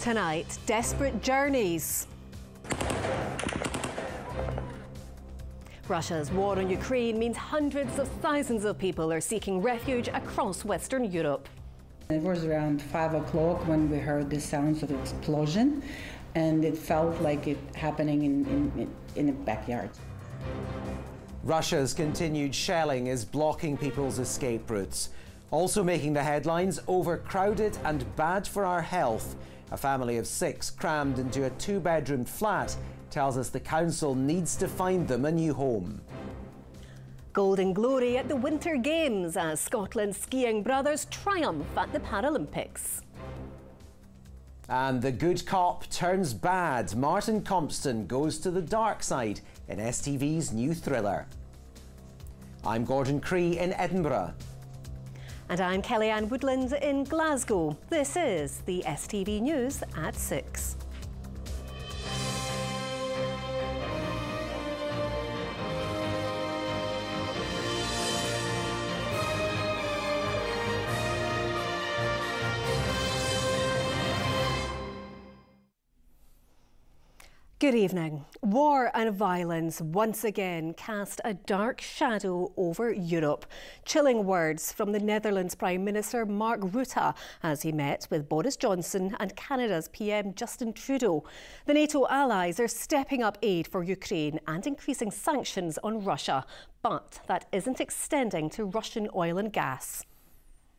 Tonight, desperate journeys. Russia's war on Ukraine means hundreds of thousands of people are seeking refuge across Western Europe. It was around 5 o'clock when we heard the sounds of explosion, and it felt like it happening in the backyard. Russia's continued shelling is blocking people's escape routes. Also making the headlines, overcrowded and bad for our health. A family of 6 crammed into a 2-bedroom flat tells us the council needs to find them a new home. Golden glory at the Winter Games as Scotland's skiing brothers triumph at the Paralympics. And the good cop turns bad. Martin Compston goes to the dark side in STV's new thriller. I'm Gordan Chree in Edinburgh. And I'm Kellyanne Woodland in Glasgow. This is the STV News at 6. Good evening. War and violence once again cast a dark shadow over Europe. Chilling words from the Netherlands Prime Minister Mark Rutte as he met with Boris Johnson and Canada's PM Justin Trudeau. The NATO allies are stepping up aid for Ukraine and increasing sanctions on Russia, but that isn't extending to Russian oil and gas.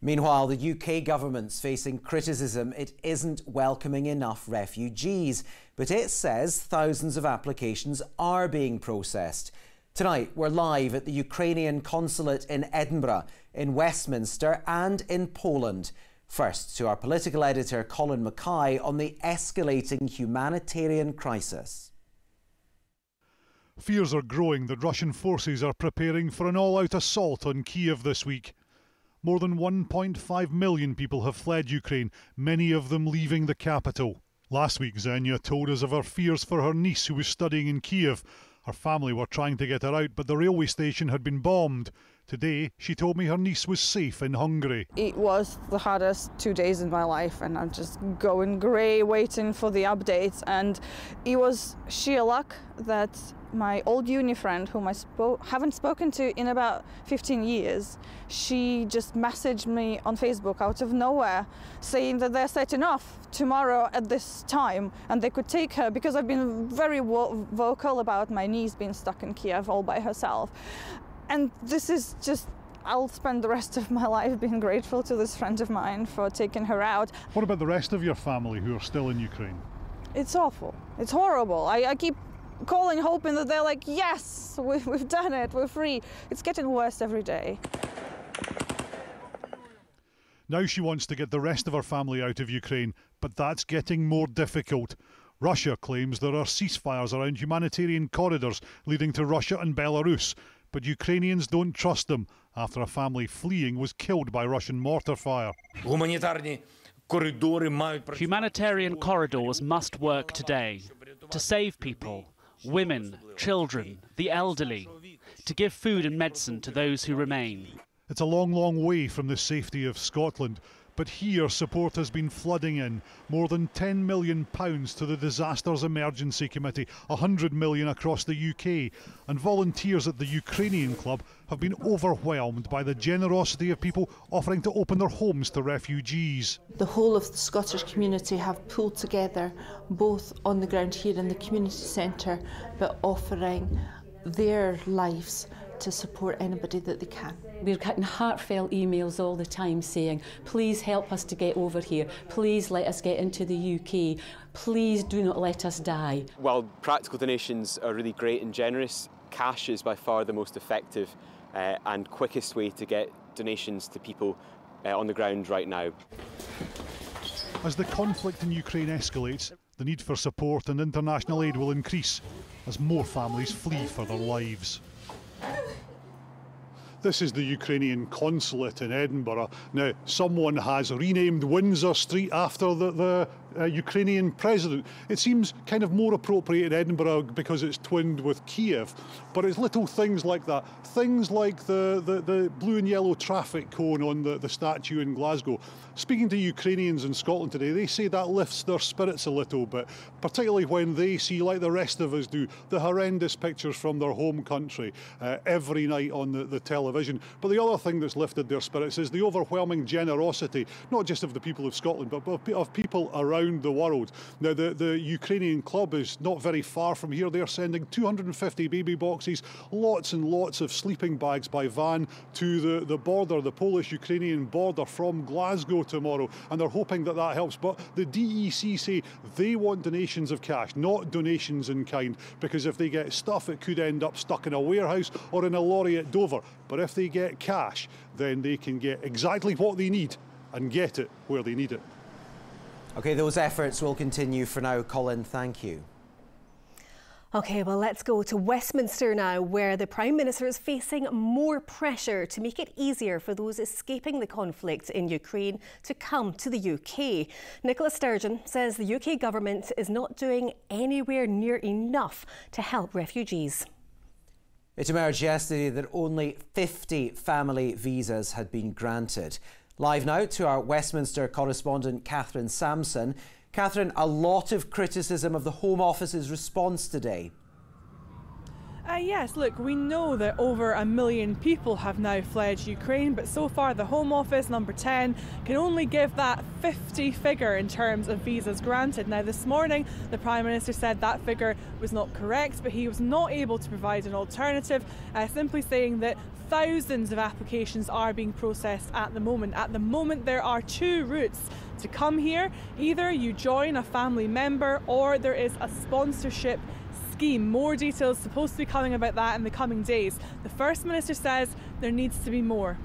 Meanwhile, the UK government's facing criticism it isn't welcoming enough refugees, but it says thousands of applications are being processed. Tonight, we're live at the Ukrainian consulate in Edinburgh, in Westminster and in Poland. First, to our political editor Colin Mackay on the escalating humanitarian crisis. Fears are growing that Russian forces are preparing for an all-out assault on Kyiv this week. More than 1.5 million people have fled Ukraine, many of them leaving the capital. Last week, Xenia told us of her fears for her niece who was studying in Kyiv. Her family were trying to get her out, but the railway station had been bombed. Today, she told me her niece was safe in Hungary. It was the hardest 2 days in my life, and I'm just going grey waiting for the updates. And it was sheer luck that my old uni friend, whom I haven't spoken to in about 15 years, she just messaged me on Facebook out of nowhere saying that they're setting off tomorrow at this time and they could take her, because I've been very vocal about my niece being stuck in Kiev all by herself. And this is just, I'll spend the rest of my life being grateful to this friend of mine for taking her out. What about the rest of your family who are still in Ukraine? It's awful. It's horrible. I keep calling, hoping that they're like, yes, we've done it, we're free. It's getting worse every day. Now she wants to get the rest of her family out of Ukraine, but that's getting more difficult. Russia claims there are ceasefires around humanitarian corridors leading to Russia and Belarus, but Ukrainians don't trust them after a family fleeing was killed by Russian mortar fire. Humanitarian corridors must work today to save people, women, children, the elderly, to give food and medicine to those who remain. It's a long, long way from the safety of Scotland, but here support has been flooding in. More than £10 million to the Disasters Emergency Committee, £100 million across the UK, and volunteers at the Ukrainian Club have been overwhelmed by the generosity of people offering to open their homes to refugees. The whole of the Scottish community have pulled together, both on the ground here in the community centre, but offering their lives to support anybody that they can. We're getting heartfelt emails all the time saying, please help us to get over here, please let us get into the UK, please do not let us die. While practical donations are really great and generous, cash is by far the most effective and quickest way to get donations to people on the ground right now. As the conflict in Ukraine escalates, the need for support and international aid will increase as more families flee for their lives. This is the Ukrainian consulate in Edinburgh. Now, someone has renamed Windsor Street after the Ukrainian president. It seems kind of more appropriate in Edinburgh because it's twinned with Kiev, but it's little things like that. Things like the blue and yellow traffic cone on the statue in Glasgow. Speaking to Ukrainians in Scotland today, they say that lifts their spirits a little bit, particularly when they see, like the rest of us do, the horrendous pictures from their home country every night on the television. But the other thing that's lifted their spirits is the overwhelming generosity, not just of the people of Scotland, but of people around the world. Now, the Ukrainian club is not very far from here. They're sending 250 baby boxes, lots and lots of sleeping bags by van to the border, the Polish-Ukrainian border from Glasgow tomorrow, and they're hoping that that helps. But the DEC say they want donations of cash, not donations in kind, because if they get stuff, it could end up stuck in a warehouse or in a lorry at Dover. But if they get cash, then they can get exactly what they need and get it where they need it. OK, those efforts will continue for now. Colin, thank you. OK, well, let's go to Westminster now, where the Prime Minister is facing more pressure to make it easier for those escaping the conflict in Ukraine to come to the UK. Nicola Sturgeon says the UK government is not doing anywhere near enough to help refugees. It emerged yesterday that only 50 family visas had been granted. Live now to our Westminster correspondent, Catherine Sampson. Catherine, a lot of criticism of the Home Office's response today. Yes, look, we know that over 1 million people have now fled Ukraine, but so far the Home Office, number 10, can only give that 50 figure in terms of visas granted. Now, this morning, the Prime Minister said that figure was not correct, but he was not able to provide an alternative, simply saying that thousands of applications are being processed at the moment. At the moment, there are 2 routes to come here. Either you join a family member or there is a sponsorship scheme. More details supposed to be coming about that in the coming days. The First Minister says there needs to be more.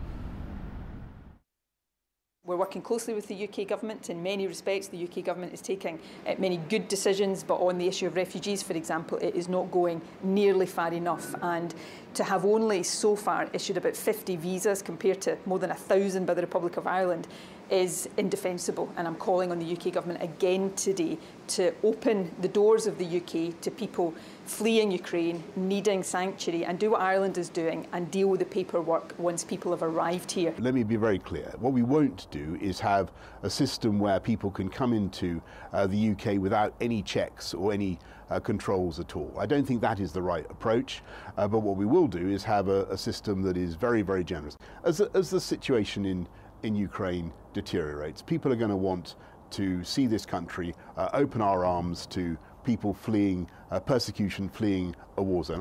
We're working closely with the UK government. In many respects, the UK government is taking many good decisions, but on the issue of refugees, for example, it is not going nearly far enough. And to have only so far issued about 50 visas compared to more than 1,000 by the Republic of Ireland is indefensible. And I'm calling on the UK government again today to open the doors of the UK to people fleeing Ukraine, needing sanctuary, and do what Ireland is doing and deal with the paperwork once people have arrived here. Let me be very clear. What we won't do is have a system where people can come into the UK without any checks or any controls at all. I don't think that is the right approach, but what we will do is have a system that is very, very generous. As the situation in Ukraine deteriorates, people are going to want to see this country open our arms to people fleeing persecution, fleeing a war zone.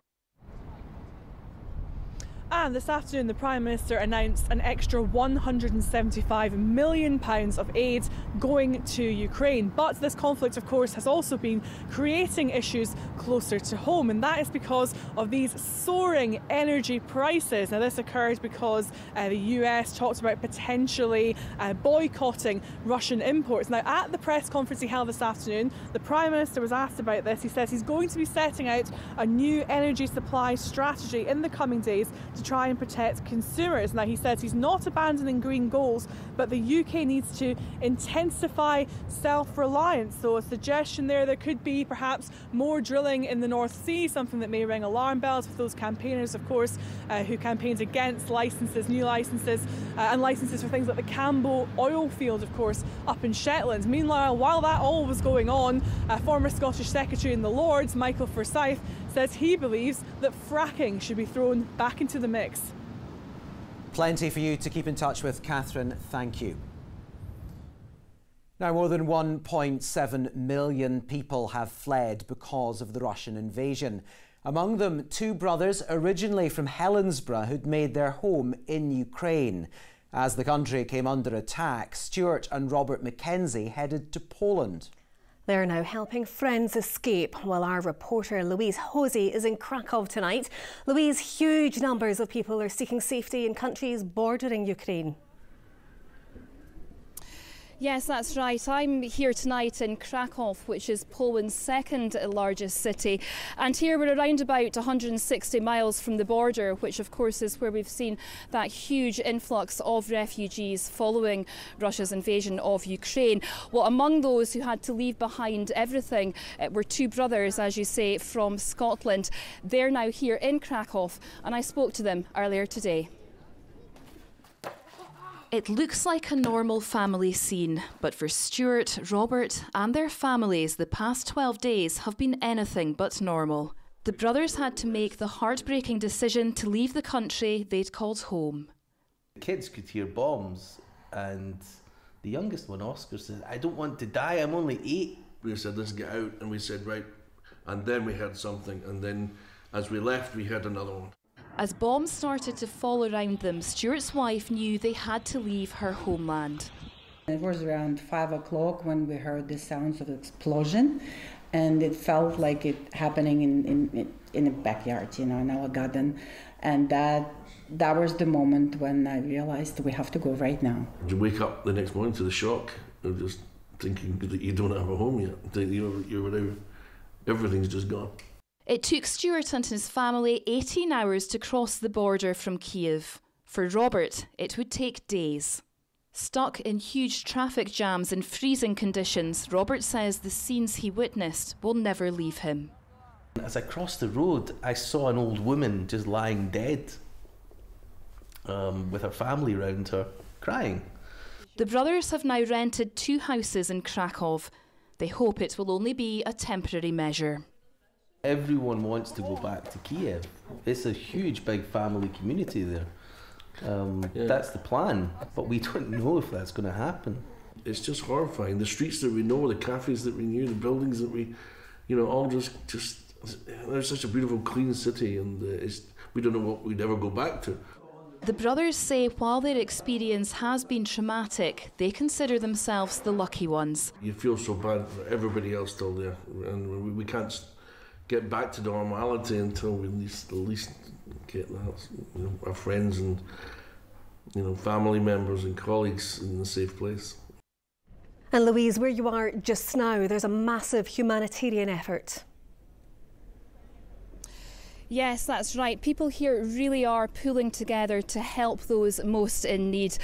And this afternoon, the Prime Minister announced an extra £175 million of aid going to Ukraine. But this conflict, of course, has also been creating issues closer to home, and that is because of these soaring energy prices. Now, this occurred because the US talked about potentially boycotting Russian imports. Now, at the press conference he held this afternoon, the Prime Minister was asked about this. He says he's going to be setting out a new energy supply strategy in the coming days to try and protect consumers. Now, he says he's not abandoning green goals, but the UK needs to intensify self-reliance. So a suggestion there could be perhaps more drilling in the North Sea, something that may ring alarm bells with those campaigners, of course, who campaigned against licences, new licences, and licences for things like the Cambo oil field, of course, up in Shetland. Meanwhile, while that all was going on, former Scottish Secretary in the Lords, Michael Forsyth, says he believes that fracking should be thrown back into the mix. Plenty for you to keep in touch with, Catherine. Thank you. Now, more than 1.7 million people have fled because of the Russian invasion. Among them, 2 brothers originally from Helensburgh who'd made their home in Ukraine. As the country came under attack, Stuart and Robert Mackenzie headed to Poland. They're now helping friends escape, while our reporter Louise Hosey is in Krakow tonight. Louise, huge numbers of people are seeking safety in countries bordering Ukraine. Yes, that's right. I'm here tonight in Krakow, which is Poland's second largest city. And here we're around about 160 miles from the border, which of course is where we've seen that huge influx of refugees following Russia's invasion of Ukraine. Well, among those who had to leave behind everything were two brothers, as you say, from Scotland. They're now here in Krakow, and I spoke to them earlier today. It looks like a normal family scene, but for Stuart, Robert and their families, the past 12 days have been anything but normal. The brothers had to make the heartbreaking decision to leave the country they'd called home. The kids could hear bombs, and the youngest one, Oscar, said, "I don't want to die, I'm only 8. We said, let's get out, and we said, right, and then we heard something, and then as we left, we heard another one. As bombs started to fall around them, Stuart's wife knew they had to leave her homeland. It was around 5 o'clock when we heard the sounds of explosion, and it felt like it happening in the backyard, you know, in our garden. And that was the moment when I realized we have to go right now. You wake up the next morning to the shock of just thinking that you don't have a home yet, that you're everything's just gone. It took Stuart and his family 18 hours to cross the border from Kiev. For Robert, it would take days. Stuck in huge traffic jams and freezing conditions, Robert says the scenes he witnessed will never leave him. As I crossed the road, I saw an old woman just lying dead with her family around her, crying. The brothers have now rented 2 houses in Krakow. They hope it will only be a temporary measure. Everyone wants to go back to Kiev. It's a huge, big family community there. That's the plan, but we don't know if that's going to happen. It's just horrifying. The streets that we know, the cafes that we knew, the buildings that we, all just there's such a beautiful, clean city, and we don't know what we'd ever go back to. The brothers say while their experience has been traumatic, they consider themselves the lucky ones. You feel so bad for everybody else still there, and we can't get back to normality until we at least get that, our friends and family members and colleagues in a safe place. And Louise, where you are just now, there's a massive humanitarian effort. Yes, that's right. People here really are pulling together to help those most in need.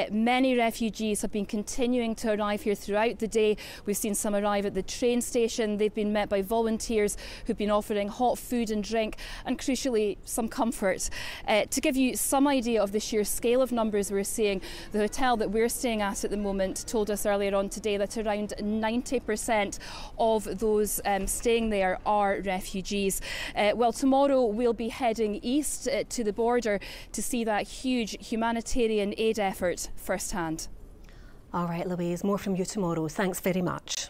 Many refugees have been continuing to arrive here throughout the day. We've seen some arrive at the train station. They've been met by volunteers who've been offering hot food and drink and, crucially, some comfort. To give you some idea of the sheer scale of numbers we're seeing, the hotel that we're staying at the moment told us earlier on today that around 90% of those staying there are refugees. Well, tomorrow we'll be heading east to the border to see that huge humanitarian aid effort firsthand. All right, Louise, more from you tomorrow. Thanks very much.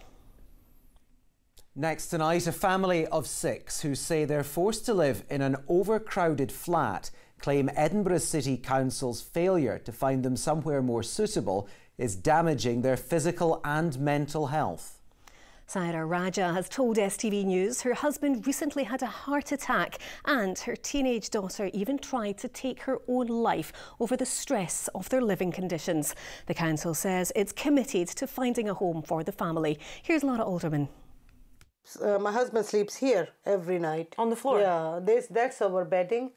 Next tonight, a family of 6 who say they're forced to live in an overcrowded flat claim Edinburgh City Council's failure to find them somewhere more suitable is damaging their physical and mental health. Saira Raja has told STV News her husband recently had a heart attack and her teenage daughter even tried to take her own life over the stress of their living conditions. The council says it's committed to finding a home for the family. Here's Laura Alderman. My husband sleeps here every night. On the floor? Yeah, that's our bedding.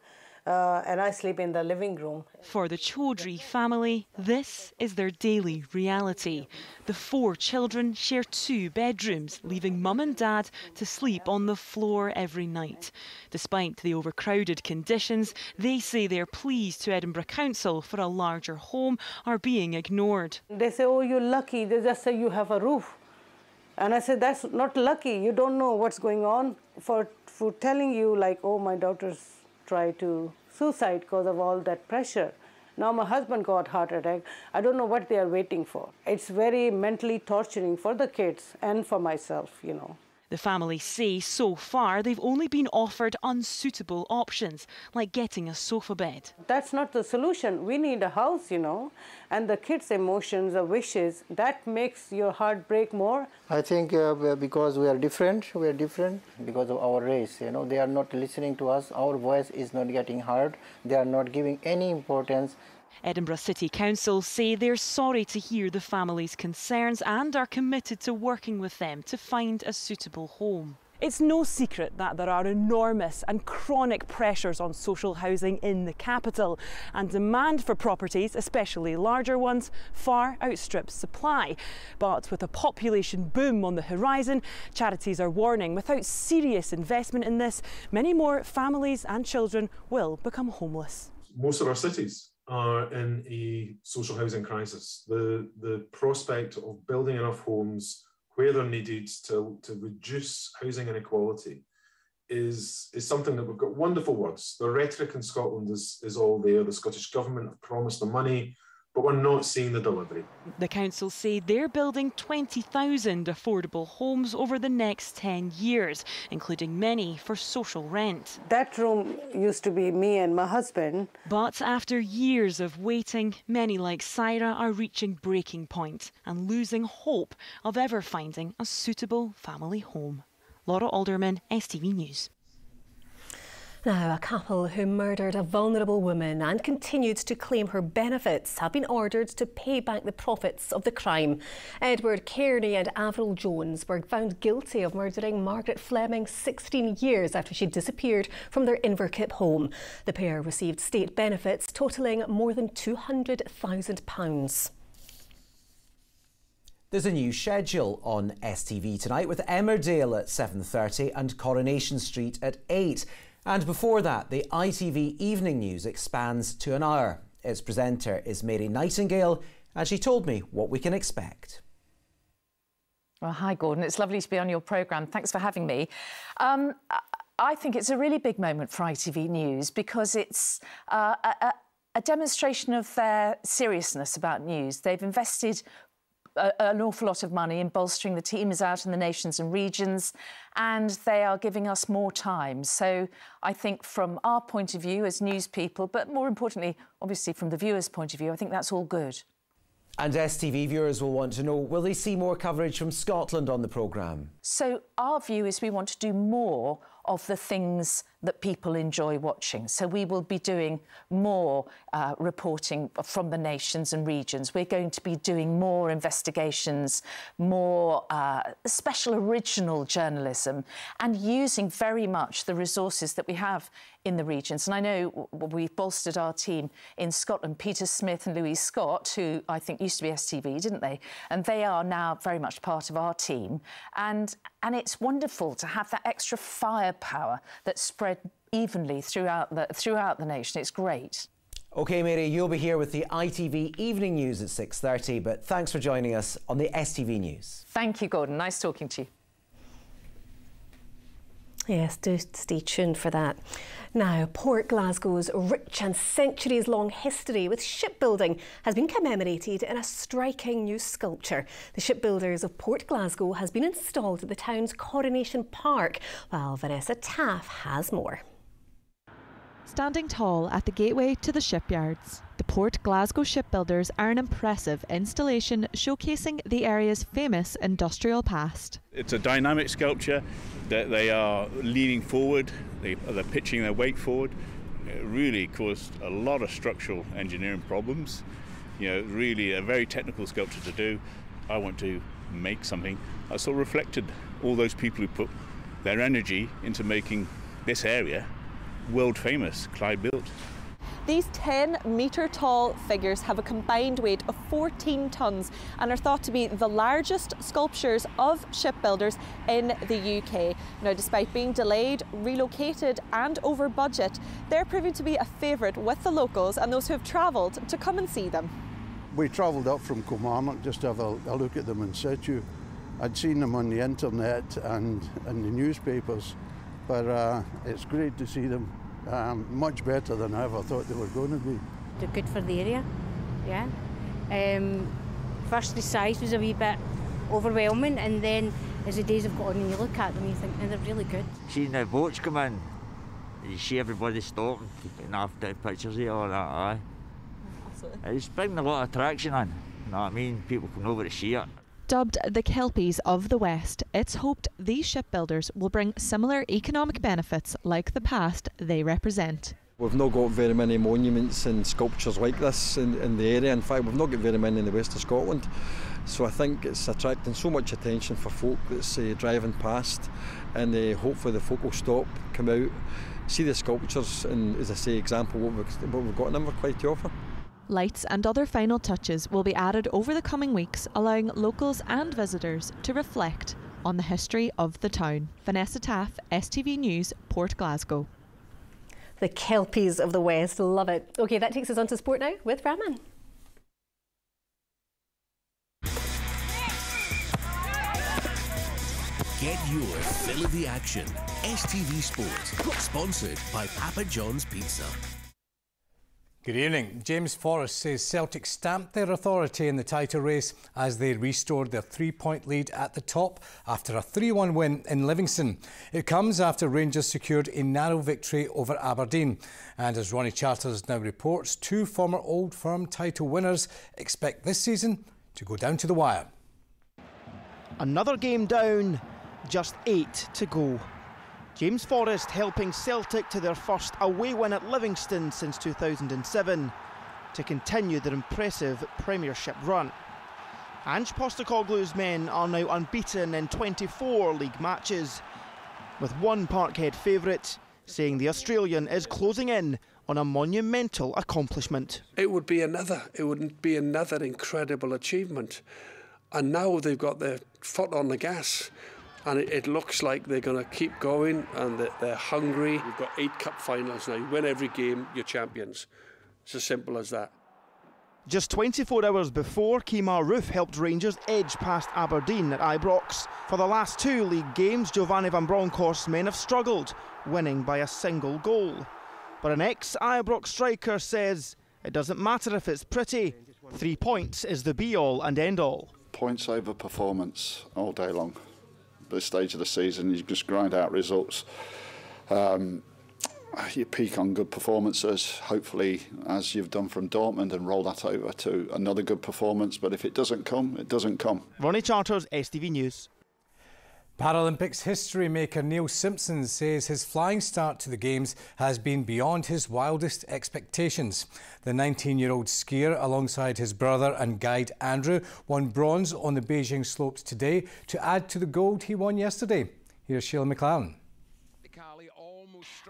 And I sleep in the living room. For the Chaudhry family, this is their daily reality. The 4 children share 2 bedrooms, leaving mum and dad to sleep on the floor every night. Despite the overcrowded conditions, they say their pleas to Edinburgh Council for a larger home are being ignored. They say, oh, you're lucky. They just say you have a roof. And I said, that's not lucky. You don't know what's going on. For telling you, like, oh, my daughter's try to suicide because of all that pressure. Now my husband got heart attack. I don't know what they are waiting for. It's very mentally torturing for the kids and for myself, The family say so far they've only been offered unsuitable options, like getting a sofa bed. That's not the solution. We need a house, and the kids' emotions or wishes, that makes your heart break more. I think because we are different because of our race. They are not listening to us. Our voice is not getting heard. They are not giving any importance Edinburgh City Council say they're sorry to hear the families' concerns and are committed to working with them to find a suitable home. It's no secret that there are enormous and chronic pressures on social housing in the capital, and demand for properties, especially larger ones, far outstrips supply. But with a population boom on the horizon, charities are warning without serious investment in this, many more families and children will become homeless. Most of our cities are in a social housing crisis. The prospect of building enough homes where they're needed to reduce housing inequality is something that we've got wonderful words. The rhetoric in Scotland is all there. The Scottish Government have promised the money, but we're not seeing the delivery. The council say they're building 20,000 affordable homes over the next 10 years, including many for social rent. That room used to be me and my husband. But after years of waiting, many like Syra are reaching breaking point and losing hope of ever finding a suitable family home. Laura Alderman, STV News. Now, a couple who murdered a vulnerable woman and continued to claim her benefits have been ordered to pay back the profits of the crime. Edward Kearney and Avril Jones were found guilty of murdering Margaret Fleming 16 years after she disappeared from their Inverkip home. The pair received state benefits totalling more than £200,000. There's a new schedule on STV tonight with Emmerdale at 7:30 and Coronation Street at 8. And before that, the ITV Evening News expands to an hour. Its presenter is Mary Nightingale, and she told me what we can expect. Well, hi, Gordon. It's lovely to be on your programme. Thanks for having me. I think it's a really big moment for ITV News because it's a demonstration of their seriousness about news. They've invested an awful lot of money in bolstering the teams out in the nations and regions, and they are giving us more time. So I think from our point of view as news people, but more importantly, obviously from the viewers' point of view, I think that's all good. And STV viewers will want to know, will they see more coverage from Scotland on the programme? So our view is we want to do more of the things that people enjoy watching. So we will be doing more reporting from the nations and regions. We're going to be doing more investigations, more special original journalism, and using very much the resources that we have in the regions. And I know we've bolstered our team in Scotland. Peter Smith and Louise Scott, who I think used to be STV, didn't they? And they are now very much part of our team. And it's wonderful to have that extra firepower that's spread evenly throughout the nation. It's great. OK, Mary, you'll be here with the ITV Evening News at 6:30, but thanks for joining us on the STV News. Thank you, Gordon. Nice talking to you. Yes, do stay tuned for that. Now, Port Glasgow's rich and centuries-long history with shipbuilding has been commemorated in a striking new sculpture. The Shipbuilders of Port Glasgow has been installed at the town's Coronation Park, while Vanessa Taff has more. Standing tall at the gateway to the shipyards, the Port Glasgow Shipbuilders are an impressive installation showcasing the area's famous industrial past. It's a dynamic sculpture that they are leaning forward, they're pitching their weight forward. It really caused a lot of structural engineering problems. You know, really a very technical sculpture to do. I want to make something that sort of reflected all those people who put their energy into making this area world famous, Clyde built. These 10-metre-tall figures have a combined weight of 14 tonnes and are thought to be the largest sculptures of shipbuilders in the UK. Now, despite being delayed, relocated and over budget, they're proving to be a favourite with the locals and those who have travelled to come and see them. We travelled up from Kilmarnock just to have a look at them in situ. I'd seen them on the internet and in the newspapers, but it's great to see them. Much better than I ever thought they were going to be. They're good for the area, yeah. First the size was a wee bit overwhelming, and then as the days have gone on and you look at them you think, they're really good. Seeing the boats come in, you see everybody stopping, getting after pictures of all that, aye. Absolutely. It's bringing a lot of attraction in, you know what I mean? People come over to see it. Dubbed the Kelpies of the West, it's hoped these shipbuilders will bring similar economic benefits like the past they represent. We've not got very many monuments and sculptures like this in the area. In fact, we've not got very many in the west of Scotland. So I think it's attracting so much attention for folk that's driving past, and hopefully the folk will stop, come out, see the sculptures, and, as I say, example what we've got in Inverclyde to offer. Lights and other final touches will be added over the coming weeks, allowing locals and visitors to reflect on the history of the town. Vanessa Taff, STV News, Port Glasgow. The Kelpies of the West, love it. OK, that takes us on to sport now with Rahman. Get your fill of the action. STV Sport, sponsored by Papa John's Pizza. Good evening. James Forrest says Celtic stamped their authority in the title race as they restored their 3-point lead at the top after a 3-1 win in Livingston. It comes after Rangers secured a narrow victory over Aberdeen. And as Ronnie Charters now reports, 2 former Old Firm title winners expect this season to go down to the wire. Another game down, just 8 to go. James Forrest helping Celtic to their first away win at Livingston since 2007 to continue their impressive Premiership run. Ange Postecoglou's men are now unbeaten in 24 league matches, with one Parkhead favourite saying the Australian is closing in on a monumental accomplishment. It would be another incredible achievement. And now they've got their foot on the gas. And it looks like they're going to keep going, and they're hungry. We've got 8 cup finals now. You win every game, you're champions. It's as simple as that. Just 24 hours before, Kemar Roofe helped Rangers edge past Aberdeen at Ibrox. For the last 2 league games, Giovanni van Bronckhorst's men have struggled, winning by a single goal. But an ex-Ibrox striker says it doesn't matter if it's pretty. 3 points is the be-all and end-all. Points over performance all day long. This stage of the season, you just grind out results. You peak on good performances, hopefully, as you've done from Dortmund, and roll that over to another good performance. But if it doesn't come, it doesn't come. Ronnie Charters, STV News. Paralympics history maker Neil Simpson says his flying start to the Games has been beyond his wildest expectations. The 19-year-old skier, alongside his brother and guide Andrew, won bronze on the Beijing slopes today to add to the gold he won yesterday. Here's Sheila McLaren.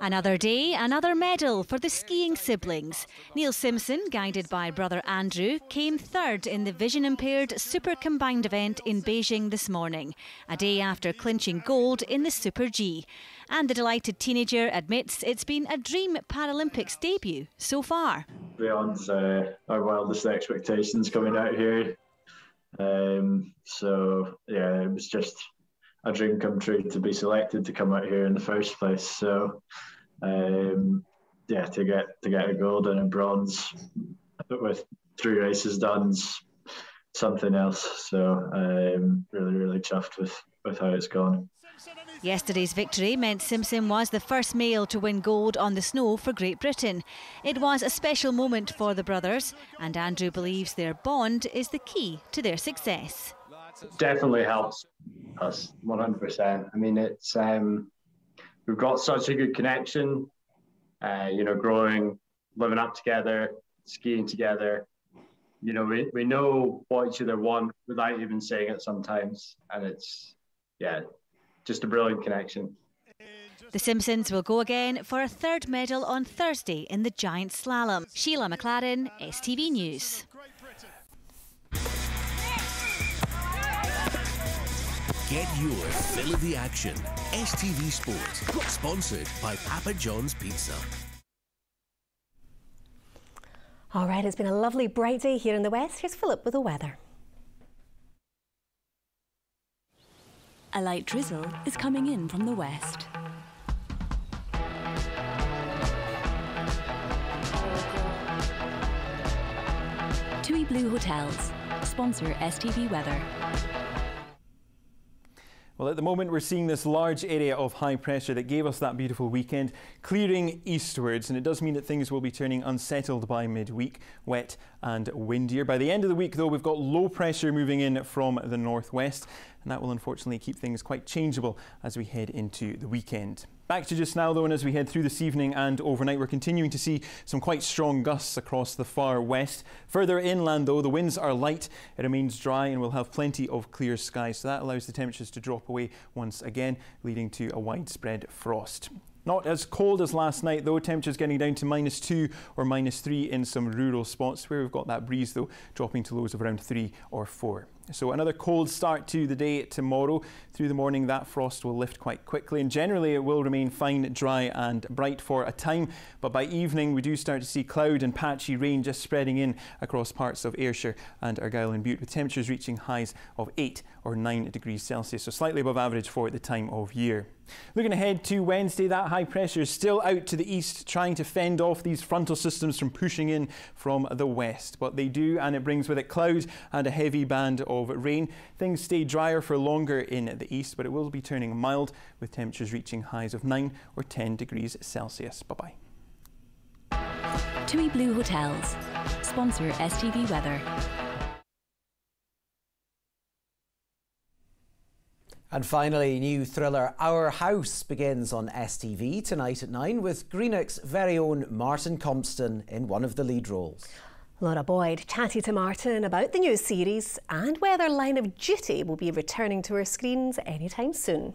Another day, another medal for the skiing siblings. Neil Simpson, guided by brother Andrew, came third in the vision-impaired Super Combined event in Beijing this morning, a day after clinching gold in the Super G. And the delighted teenager admits it's been a dream Paralympics debut so far. Beyond our wildest expectations coming out here. So, yeah, it was just a dream come true to be selected to come out here in the first place. So, yeah, to get a gold and a bronze with 3 races done's something else. So, really chuffed with how it's gone. Yesterday's victory meant Simpson was the first male to win gold on the snow for Great Britain. It was a special moment for the brothers, and Andrew believes their bond is the key to their success. Definitely helps us 100%. I mean, it's we've got such a good connection. Growing, living up together, skiing together. We know what each other want without even saying it sometimes, and it's just a brilliant connection. The Simpsons will go again for a 3rd medal on Thursday in the giant slalom. Sheila McLaren, STV News. Get your fill of the action. STV Sport, sponsored by Papa John's Pizza. All right, it's been a lovely bright day here in the west. Here's Philip with the weather. A light drizzle is coming in from the west. TUI Blue Hotels sponsor STV Weather. Well, at the moment we're seeing this large area of high pressure that gave us that beautiful weekend clearing eastwards, and it does mean that things will be turning unsettled by midweek, wet and windier. By the end of the week, though, we've got low pressure moving in from the northwest, and that will unfortunately keep things quite changeable as we head into the weekend. Back to just now though, and as we head through this evening and overnight, we're continuing to see some quite strong gusts across the far west. Further inland though, the winds are light, it remains dry and we'll have plenty of clear skies, so that allows the temperatures to drop away once again, leading to a widespread frost. Not as cold as last night though, temperatures getting down to -2 or -3 in some rural spots where we've got that breeze though, dropping to lows of around 3 or 4. So another cold start to the day tomorrow. Through the morning that frost will lift quite quickly and generally it will remain fine, dry and bright for a time, but by evening we do start to see cloud and patchy rain just spreading in across parts of Ayrshire and Argyll and Bute, with temperatures reaching highs of 8 or 9 degrees Celsius, so slightly above average for the time of year. Looking ahead to Wednesday, that high pressure is still out to the east, trying to fend off these frontal systems from pushing in from the west. But they do, and it brings with it clouds and a heavy band of rain. Things stay drier for longer in the east, but it will be turning mild, with temperatures reaching highs of 9 or 10 degrees Celsius. Bye-bye. TUI Blue Hotels. Sponsor STV Weather. And finally, new thriller Our House begins on STV tonight at 9 with Greenock's very own Martin Compston in one of the lead roles. Laura Boyd chatted to Martin about the new series and whether Line of Duty will be returning to our screens anytime soon.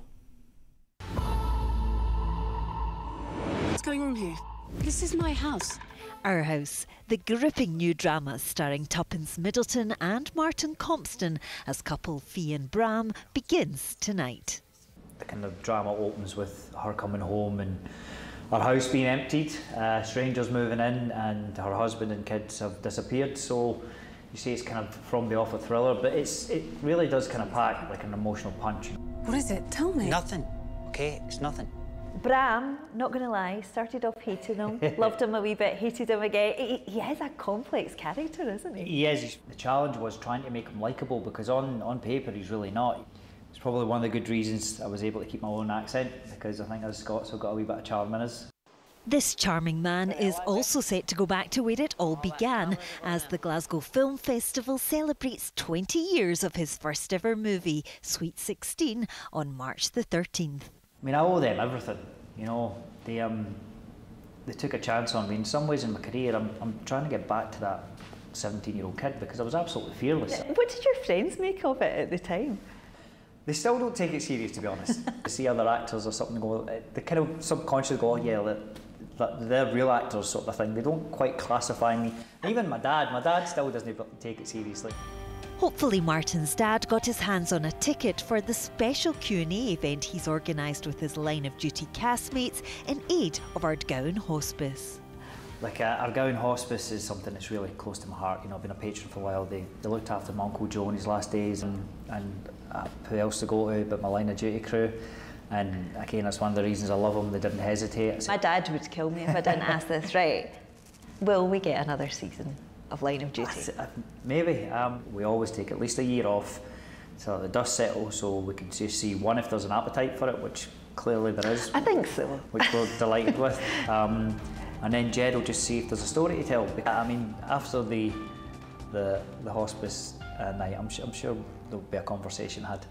What's going on here? This is my house. Our House, the gripping new drama starring Tuppence Middleton and Martin Compston as couple Fee and Bram begins tonight. The kind of drama opens with her coming home and her house being emptied, strangers moving in, and her husband and kids have disappeared. So you see it's kind of from the off a thriller, but it really does kind of pack like an emotional punch. What is it? Tell me. Nothing, okay? It's nothing. Bram, not going to lie, started off hating him, loved him a wee bit, hated him again. He is a complex character, isn't he? He is. The challenge was trying to make him likeable, because on paper he's really not. It's probably one of the good reasons I was able to keep my own accent, because I think us Scots have got a wee bit of charm in us. This charming man is also set to go back to where it all began, as the Glasgow Film Festival celebrates 20 years of his first ever movie, Sweet 16, on March the 13th. I mean, I owe them everything, you know. They took a chance on me. In some ways in my career, I'm trying to get back to that 17-year-old kid, because I was absolutely fearless. What did your friends make of it at the time? They still don't take it serious, to be honest. They see other actors or something go, they kind of subconsciously go, oh yeah, they're real actors sort of thing. They don't quite classify me. Even my dad still doesn't take it seriously. Hopefully Martin's dad got his hands on a ticket for the special Q&A event he's organised with his Line of Duty castmates in aid of Ardgowan Hospice. Like Ardgowan Hospice is something that's really close to my heart. You know, I've been a patron for a while. They looked after my Uncle Joe in his last days, and who else to go to but my Line of Duty crew. And again, that's one of the reasons I love them. They didn't hesitate. My dad would kill me if I didn't ask this, right? Will we get another season of Line of Duty? Maybe. We always take at least a year off so the dust settles, so we can just see, one, if there's an appetite for it, which clearly there is. I think so. Which we're delighted with. And then Jed will just see if there's a story to tell. I mean, after the hospice night, I'm sure there'll be a conversation had.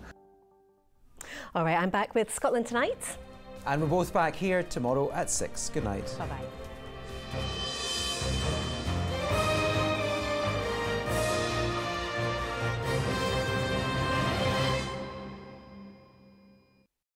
All right, I'm back with Scotland Tonight. And we're both back here tomorrow at 6. Good night. Bye-bye.